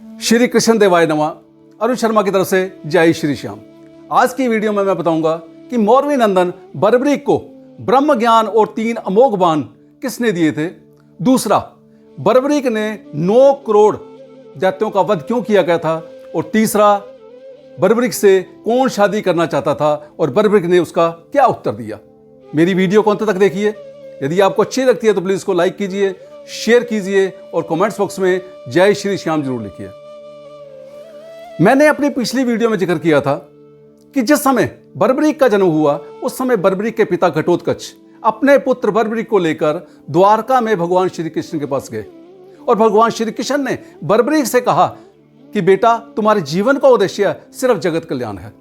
श्री कृष्ण देवाय नमः। अरुण शर्मा की तरफ से जय श्री श्याम। आज की वीडियो में मैं बताऊंगा कि मौरवी नंदन बर्बरीक को ब्रह्म ज्ञान और 3 अमोघ बाण किसने दिए थे। दूसरा, बर्बरीक ने 9 करोड़ दैत्यों का वध क्यों किया गया था। और तीसरा, बर्बरीक से कौन शादी करना चाहता था और बर्बरीक ने उसका क्या उत्तर दिया। मेरी वीडियो को अंत तक देखिए। यदि आपको अच्छी लगती है तो प्लीज इसको लाइक कीजिए, शेयर कीजिए और कमेंट्स बॉक्स में जय श्री श्याम जरूर लिखिए। मैंने अपनी पिछली वीडियो में जिक्र किया था कि जिस समय बर्बरीक का जन्म हुआ उस समय बर्बरीक के पिता घटोत्कच अपने पुत्र बर्बरीक को लेकर द्वारका में भगवान श्री कृष्ण के पास गए और भगवान श्री कृष्ण ने बर्बरीक से कहा कि बेटा, तुम्हारे जीवन का उद्देश्य सिर्फ जगत कल्याण है।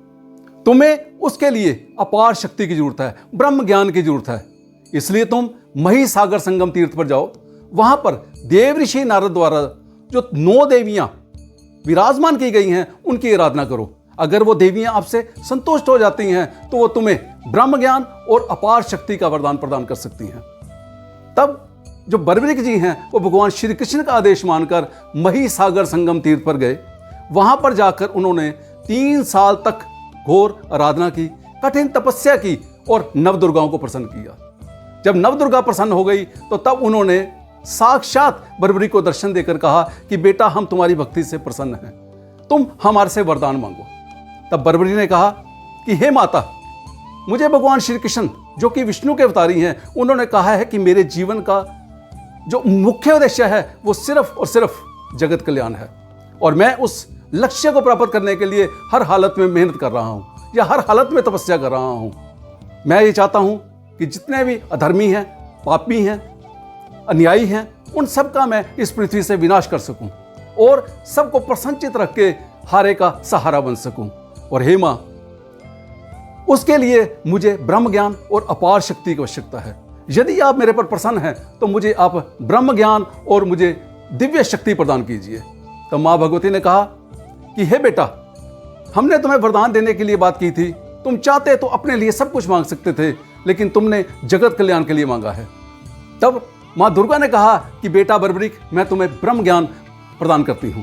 तुम्हें उसके लिए अपार शक्ति की जरूरत है, ब्रह्म ज्ञान की जरूरत है। इसलिए तुम महिसागर संगम तीर्थ पर जाओ। वहां पर देव ऋषि नारद द्वारा जो 9 देवियां विराजमान की गई हैं उनकी आराधना करो। अगर वो देवियां आपसे संतुष्ट हो जाती हैं तो वो तुम्हें ब्रह्म ज्ञान और अपार शक्ति का वरदान प्रदान कर सकती हैं। तब जो बर्बरीक जी हैं वो भगवान श्री कृष्ण का आदेश मानकर महिसागर संगम तीर्थ पर गए। वहां पर जाकर उन्होंने 3 साल तक घोर आराधना की, कठिन तपस्या की और नवदुर्गाओं को प्रसन्न किया। जब नवदुर्गा प्रसन्न हो गई तो तब उन्होंने साक्षात बर्बरीक को दर्शन देकर कहा कि बेटा, हम तुम्हारी भक्ति से प्रसन्न हैं, तुम हमारे से वरदान मांगो। तब बर्बरीक ने कहा कि हे माता, मुझे भगवान श्री कृष्ण जो कि विष्णु के अवतारी हैं उन्होंने कहा है कि मेरे जीवन का जो मुख्य उद्देश्य है वो सिर्फ और सिर्फ जगत कल्याण है और मैं उस लक्ष्य को प्राप्त करने के लिए हर हालत में मेहनत कर रहा हूं या हर हालत में तपस्या कर रहा हूं। मैं ये चाहता हूं कि जितने भी अधर्मी हैं, पापी हैं, अन्यायी हैं, उन सब का मैं इस पृथ्वी से विनाश कर सकूं और सबको प्रसन्नचित रख के हारे का सहारा बन सकूं। और हे मां, उसके लिए मुझे ब्रह्म ज्ञान और अपार शक्ति की आवश्यकता है। यदि आप मेरे पर प्रसन्न हैं तो मुझे आप ब्रह्म ज्ञान और मुझे दिव्य शक्ति प्रदान कीजिए। तो मां भगवती ने कहा कि हे बेटा, हमने तुम्हें वरदान देने के लिए बात की थी। तुम चाहते तो अपने लिए सब कुछ मांग सकते थे, लेकिन तुमने जगत कल्याण के लिए मांगा है। तब मां दुर्गा ने कहा कि बेटा बर्बरीक, मैं तुम्हें ब्रह्म ज्ञान प्रदान करती हूं।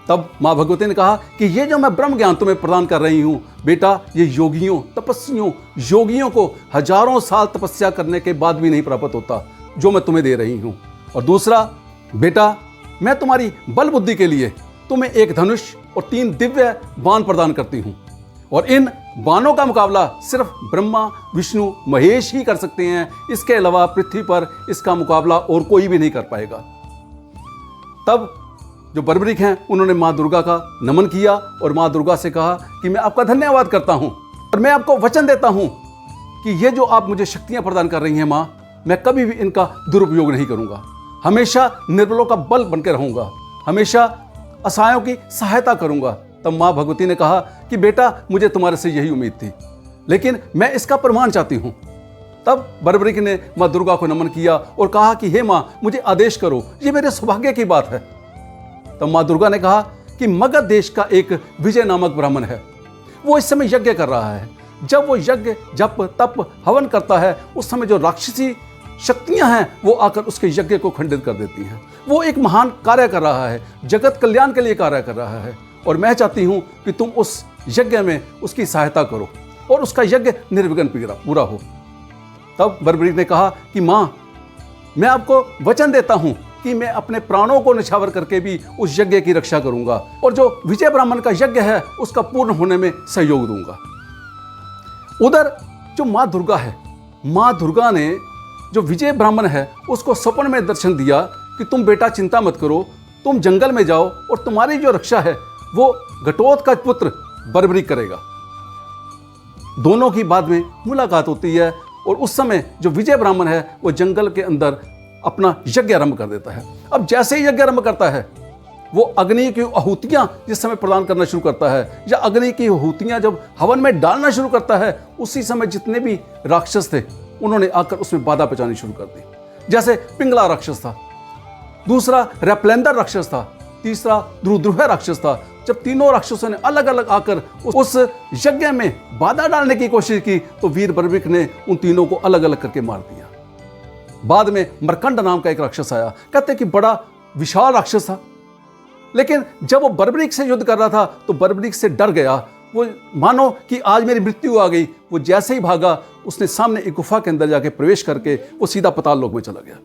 तब मां भगवती ने कहा कि ये जो मैं ब्रह्म ज्ञान तुम्हें प्रदान कर रही हूं बेटा, ये योगियों, तपस्वियों, योगियों को हजारों साल तपस्या करने के बाद भी नहीं प्राप्त होता जो मैं तुम्हें दे रही हूं। और दूसरा बेटा, मैं तुम्हारी बल बुद्धि के लिए तुम्हें एक धनुष और 3 दिव्य बाण प्रदान करती हूं और इन बाणों का मुकाबला सिर्फ ब्रह्मा, विष्णु, महेश ही कर सकते हैं। इसके अलावा पृथ्वी पर इसका मुकाबला और कोई भी नहीं कर पाएगा। तब जो बर्बरीक हैं उन्होंने मां दुर्गा का नमन किया और मां दुर्गा से कहा कि मैं आपका धन्यवाद करता हूं और मैं आपको वचन देता हूं कि ये जो आप मुझे शक्तियां प्रदान कर रही हैं मां, मैं कभी भी इनका दुरुपयोग नहीं करूंगा। हमेशा निर्बलों का बल बनकर रहूंगा, हमेशा असहायों की सहायता करूंगा। तब मां भगवती ने कहा कि बेटा, मुझे तुम्हारे से यही उम्मीद थी, लेकिन मैं इसका प्रमाण चाहती हूं। तब बर्बरीक ने मां दुर्गा को नमन किया और कहा कि हे मां, मुझे आदेश करो, ये मेरे सौभाग्य की बात है। तब मां दुर्गा ने कहा कि मगध देश का एक विजय नामक ब्राह्मण है, वो इस समय यज्ञ कर रहा है। जब वो यज्ञ, जप, तप, हवन करता है उस समय जो राक्षसी शक्तियां हैं वो आकर उसके यज्ञ को खंडित कर देती हैं। वो एक महान कार्य कर रहा है, जगत कल्याण के लिए कार्य कर रहा है और मैं चाहती हूं कि तुम उस यज्ञ में उसकी सहायता करो और उसका यज्ञ निर्विघ्न पूरा हो। तब बर्बरीक ने कहा कि मां, मैं आपको वचन देता हूं कि मैं अपने प्राणों को निछावर करके भी उस यज्ञ की रक्षा करूंगा और जो विजय ब्राह्मण का यज्ञ है उसका पूर्ण होने में सहयोग दूंगा। उधर जो मां दुर्गा है, मां दुर्गा ने जो विजय ब्राह्मण है उसको सपन में दर्शन दिया कि तुम बेटा चिंता मत करो, तुम जंगल में जाओ और तुम्हारी जो रक्षा है वो घटोत्कच पुत्र बर्बरीक करेगा। दोनों की बाद में मुलाकात होती है और उस समय जो विजय ब्राह्मण है वो जंगल के अंदर अपना यज्ञ आरंभ कर देता है। अब जैसे ही यज्ञ आरंभ करता है वो अग्नि की आहुतियां जिस समय प्रदान करना शुरू करता है या अग्नि की आहुतियां जब हवन में डालना शुरू करता है, उसी समय जितने भी राक्षस थे उन्होंने आकर उसमें बाधा पहुंचानी शुरू कर दी। जैसे पिंगला राक्षस था, दूसरा रैपलेंदर राक्षस था, तीसरा द्रुद्रुह राक्षस था। जब तीनों राक्षसों ने अलग अलग आकर उस यज्ञ में बाधा डालने की कोशिश की तो वीर बर्बरीक ने उन तीनों को अलग अलग करके मार दिया। बाद में मरकंड नाम का एक राक्षस आया, कहते कि बड़ा विशाल राक्षस था लेकिन जब वो बर्बरीक से युद्ध कर रहा था तो बर्बरीक से डर गया। वो मानो कि आज मेरी मृत्यु आ गई। वो जैसे ही भागा, उसने सामने एक गुफा के अंदर जाके प्रवेश करके वो सीधा पाताल लोक में चला गया।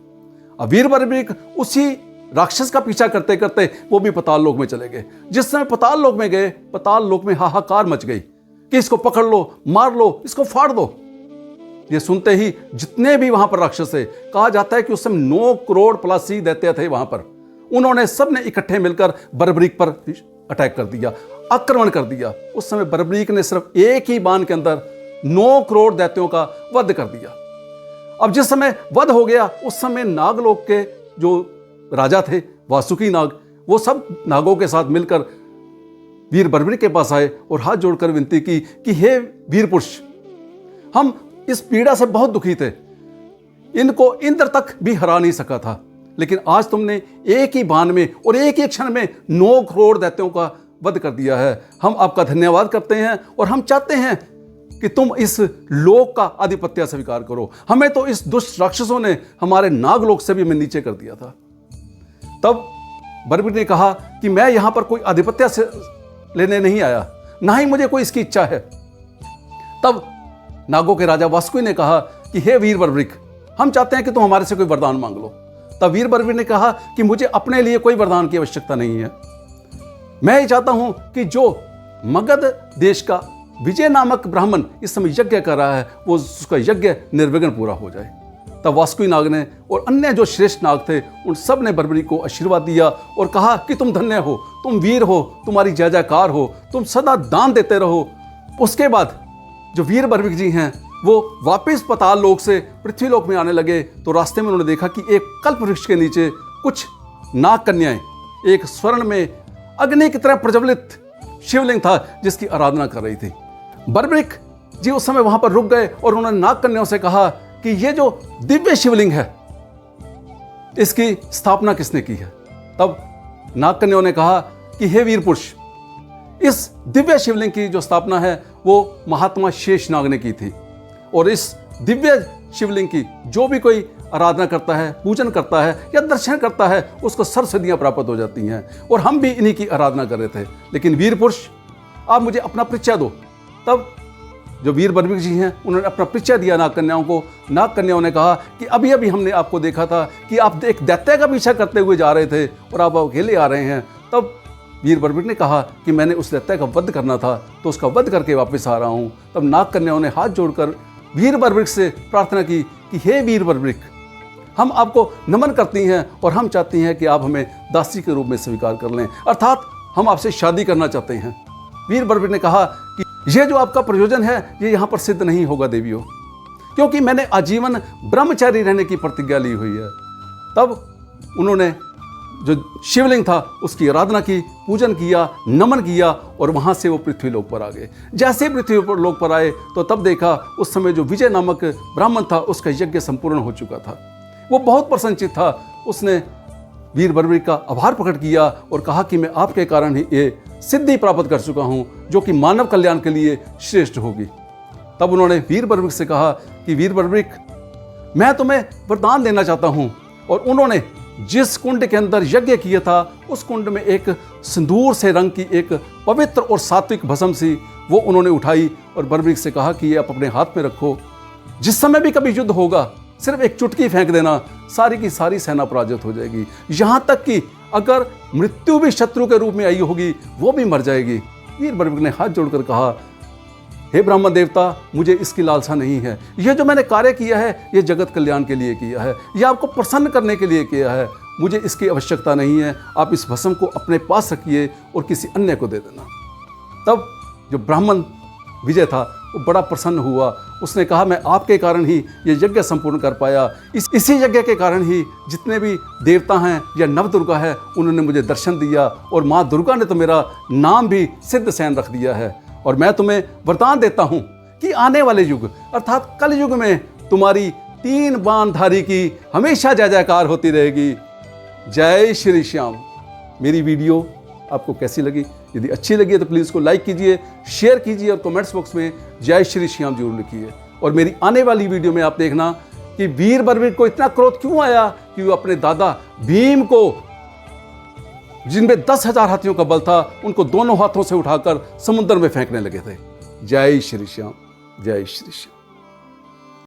अब वीर बर्बरीक उसी राक्षस का पीछा करते करते वो भी पाताल लोक में चले गए। जिस समय पाताल लोक में गए, पाताल लोक में हाहाकार मच गई कि इसको पकड़ लो, मार लो, इसको फाड़ दो। ये सुनते ही जितने भी वहां पर राक्षस थे, कहा जाता है कि उस समय 9 करोड़ प्लसी दैत्य थे वहां पर, उन्होंने सबने इकट्ठे मिलकर बर्बरीक पर अटैक कर दिया, आक्रमण कर दिया। उस समय बर्बरीक ने सिर्फ एक ही बाण के अंदर 9 करोड़ दैत्यों का वध कर दिया। अब जिस समय वध हो गया, उस समय नागलोक के जो राजा थे, वासुकी नाग, वो सब नागों के साथ मिलकर वीर बर्बरीक के पास आए और हाथ जोड़कर विनती की कि हे वीर पुरुष, हम इस पीड़ा से बहुत दुखी थे, इनको इंद्र तक भी हरा नहीं सका था, लेकिन आज तुमने एक ही बाण में और एक ही क्षण में 9 करोड़ दैत्यों का वध कर दिया है। हम आपका धन्यवाद करते हैं और हम चाहते हैं कि तुम इस लोक का आधिपत्य स्वीकार करो। हमें तो इस दुष्ट राक्षसों ने हमारे नागलोक से भी हमें नीचे कर दिया था। तब बर्बरीक ने कहा कि मैं यहां पर कोई आधिपत्य से लेने नहीं आया, ना ही मुझे कोई इसकी इच्छा है। तब नागों के राजा वासुकी ने कहा कि हे वीर बर्बरीक, हम चाहते हैं कि तुम हमारे से कोई वरदान मांग लो। तब वीर बर्बरीक ने कहा कि मुझे अपने लिए कोई वरदान की आवश्यकता नहीं है। मैं ये चाहता हूं कि जो मगध देश का विजय नामक ब्राह्मण इस समय यज्ञ कर रहा है, वो उसका यज्ञ निर्विघ्न पूरा हो जाए। तब वासुकी नाग ने और अन्य जो श्रेष्ठ नाग थे, उन सब ने बर्बरीक को आशीर्वाद दिया और कहा कि तुम धन्य हो, तुम वीर हो, तुम्हारी जय जयकार हो, तुम सदा दान देते रहो। उसके बाद जो वीर बर्बरीक जी हैं, वो वापस पाताल लोक से पृथ्वी लोक में आने लगे तो रास्ते में उन्होंने देखा कि एक कल्प वृक्ष के नीचे कुछ नाग कन्याएं एक स्वर्ण में अग्नि की तरह प्रज्वलित शिवलिंग था जिसकी आराधना कर रही थी। बर्बरीक जी उस समय वहां पर रुक गए और उन्होंने नाग कन्याओं से कहा कि ये जो दिव्य शिवलिंग है, इसकी स्थापना किसने की है? तब नाग कन्याओं ने कहा कि हे वीर पुरुष, इस दिव्य शिवलिंग की जो स्थापना है वो महात्मा शेषनाग ने की थी, और इस दिव्य शिवलिंग की जो भी कोई आराधना करता है, पूजन करता है या दर्शन करता है, उसको सर्व सिद्धियां प्राप्त हो जाती हैं, और हम भी इन्हीं की आराधना कर रहे थे। लेकिन वीर पुरुष, आप मुझे अपना परिचय दो। तब जो वीर बर्बरीक जी हैं, उन्होंने अपना परिचय दिया नाग कन्याओं को। नाग कन्याओं ने कहा कि अभी अभी हमने आपको देखा था कि आप एक दैत्य का पीछा करते हुए जा रहे थे और आप अकेले आ रहे हैं। तब वीर बर्बरीक ने कहा कि मैंने उस दैत्य का वध करना था, तो उसका वध करके वापस आ रहा हूँ। तब नाग कन्याओं ने हाथ जोड़कर वीर बर्बरीक से प्रार्थना की कि हे वीर बर्बरीक, हम आपको नमन करती हैं और हम चाहती हैं कि आप हमें दासी के रूप में स्वीकार कर लें, अर्थात हम आपसे शादी करना चाहते हैं। वीर बर्बरीक ने कहा कि यह जो आपका प्रयोजन है, ये यहाँ पर सिद्ध नहीं होगा देवियों, क्योंकि मैंने आजीवन ब्रह्मचारी रहने की प्रतिज्ञा ली हुई है। तब उन्होंने जो शिवलिंग था उसकी आराधना की, पूजन किया, नमन किया, और वहाँ से वो पृथ्वी लोक पर आ गए। जैसे पृथ्वी लोक पर आए तो तब देखा उस समय जो विजय नामक ब्राह्मण था, उसका यज्ञ संपूर्ण हो चुका था। वो बहुत प्रसन्नचित था। उसने वीर बर्बरीक का आभार प्रकट किया और कहा कि मैं आपके कारण ही ये सिद्धि प्राप्त कर चुका हूँ जो कि मानव कल्याण के लिए श्रेष्ठ होगी। तब उन्होंने वीर बर्बरीक से कहा कि वीर बर्बरीक, मैं तुम्हें वरदान देना चाहता हूँ। और उन्होंने जिस कुंड के अंदर यज्ञ किया था, उस कुंड में एक सिंदूर से रंग की एक पवित्र और सात्विक भस्म सी, वो उन्होंने उठाई और बर्बरीक से कहा कि ये आप अपने हाथ में रखो। जिस समय भी कभी युद्ध होगा, सिर्फ एक चुटकी फेंक देना, सारी की सारी सेना पराजित हो जाएगी। यहां तक कि अगर मृत्यु भी शत्रु के रूप में आई होगी, वो भी मर जाएगी। वीर बर्बरीक ने हाथ जोड़कर कहा, हे ब्राह्मण देवता, मुझे इसकी लालसा नहीं है। यह जो मैंने कार्य किया है, यह जगत कल्याण के लिए किया है, यह आपको प्रसन्न करने के लिए किया है। मुझे इसकी आवश्यकता नहीं है। आप इस भस्म को अपने पास रखिए और किसी अन्य को दे देना। तब जो ब्राह्मण विजय था वो बड़ा प्रसन्न हुआ। उसने कहा, मैं आपके कारण ही ये यज्ञ संपूर्ण कर पाया। इसी यज्ञ के कारण ही जितने भी देवता हैं या नव दुर्गा है, उन्होंने मुझे दर्शन दिया, और माँ दुर्गा ने तो मेरा नाम भी सिद्धसेन रख दिया है। और मैं तुम्हें वरदान देता हूँ कि आने वाले युग अर्थात कल युग में तुम्हारी 3 बाणधारी की हमेशा जय जयकार होती रहेगी। जय श्री श्याम। मेरी वीडियो आपको कैसी लगी? यदि अच्छी लगी है तो प्लीज़ इसको लाइक कीजिए, शेयर कीजिए और कमेंट्स बॉक्स में जय श्री श्याम जरूर लिखिए। और मेरी आने वाली वीडियो में आप देखना कि वीर बर्बरीक को इतना क्रोध क्यों आया कि वो अपने दादा भीम को जिनमें 10,000 हाथियों का बल था, उनको दोनों हाथों से उठाकर समुद्र में फेंकने लगे थे। जय श्री श्याम, जय श्री श्याम।